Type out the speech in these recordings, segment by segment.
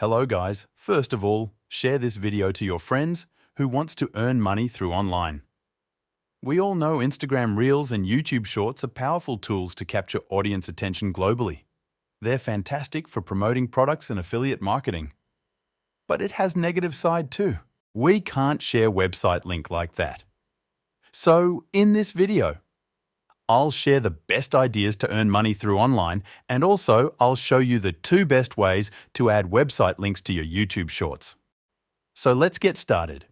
Hello guys, first of all, share this video to your friends who wants to earn money through online. We all know Instagram Reels and YouTube Shorts are powerful tools to capture audience attention globally. They're fantastic for promoting products and affiliate marketing. But it has negative side too. We can't share website link like that. So in this video, I'll share the best ideas to earn money through online, and also I'll show you the 2 best ways to add website links to your YouTube Shorts. So let's get started.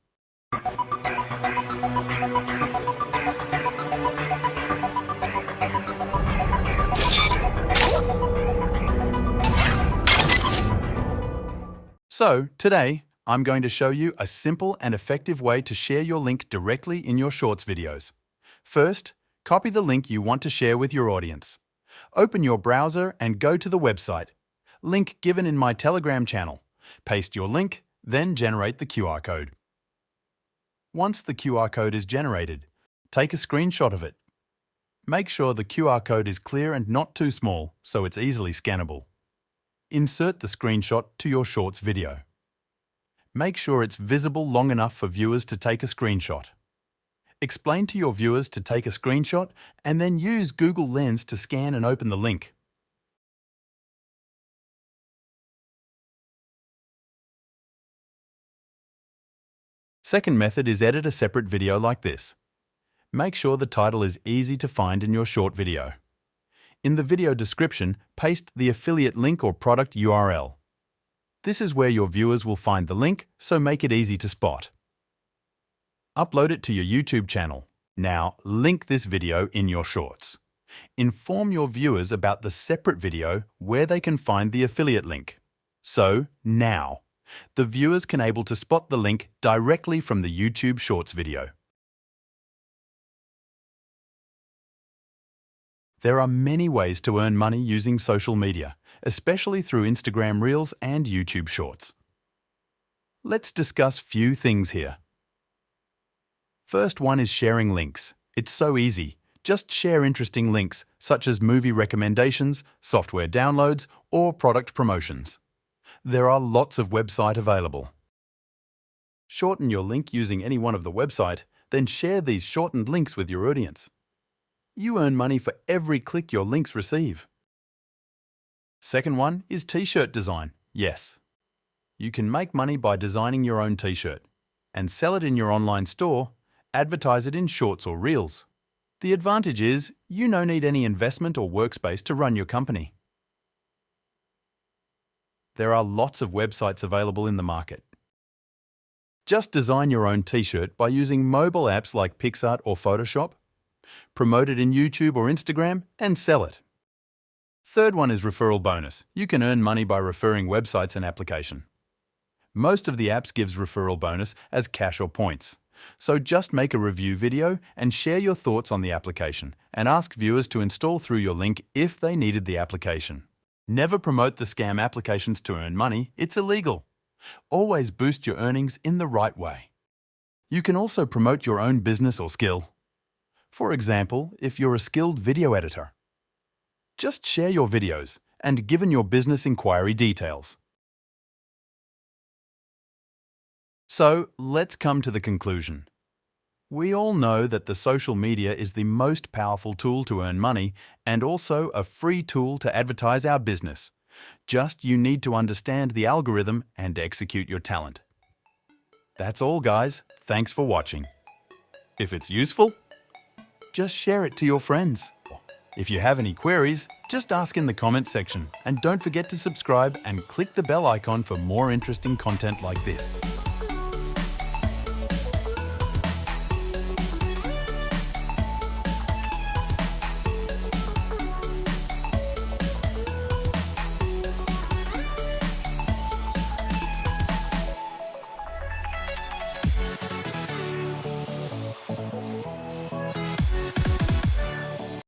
So today, I'm going to show you a simple and effective way to share your link directly in your Shorts videos. First, copy the link you want to share with your audience. Open your browser and go to the website. Link given in my Telegram channel. Paste your link, then generate the QR code. Once the QR code is generated, take a screenshot of it. Make sure the QR code is clear and not too small, so it's easily scannable. Insert the screenshot to your Shorts video. Make sure it's visible long enough for viewers to take a screenshot. Explain to your viewers to take a screenshot and then use Google Lens to scan and open the link. Second method is edit a separate video like this. Make sure the title is easy to find in your short video. In the video description, paste the affiliate link or product URL. This is where your viewers will find the link, so make it easy to spot. Upload it to your YouTube channel. Now, link this video in your Shorts. Inform your viewers about the separate video where they can find the affiliate link. So, now, the viewers can able to spot the link directly from the YouTube Shorts video. There are many ways to earn money using social media, especially through Instagram Reels and YouTube Shorts. Let's discuss few things here. First one is sharing links. It's so easy. Just share interesting links, such as movie recommendations, software downloads, or product promotions. There are lots of websites available. Shorten your link using any one of the website, then share these shortened links with your audience. You earn money for every click your links receive. Second one is t-shirt design. Yes. You can make money by designing your own t-shirt and sell it in your online store. Advertise it in Shorts or Reels. The advantage is you don't need any investment or workspace to run your company. There are lots of websites available in the market. Just design your own t-shirt by using mobile apps like PixArt or Photoshop. Promote it in YouTube or Instagram and sell it. Third one is referral bonus. You can earn money by referring websites and application. Most of the apps gives referral bonus as cash or points. So just make a review video and share your thoughts on the application and ask viewers to install through your link if they needed the application. Never promote the scam applications to earn money. It's illegal. Always boost your earnings in the right way. You can also promote your own business or skill. For example, if you're a skilled video editor, just share your videos and give in your business inquiry details. So, let's come to the conclusion. We all know that the social media is the most powerful tool to earn money and also a free tool to advertise our business. Just you need to understand the algorithm and execute your talent. That's all, guys. Thanks for watching. If it's useful, just share it to your friends. If you have any queries, just ask in the comment section, and don't forget to subscribe and click the bell icon for more interesting content like this.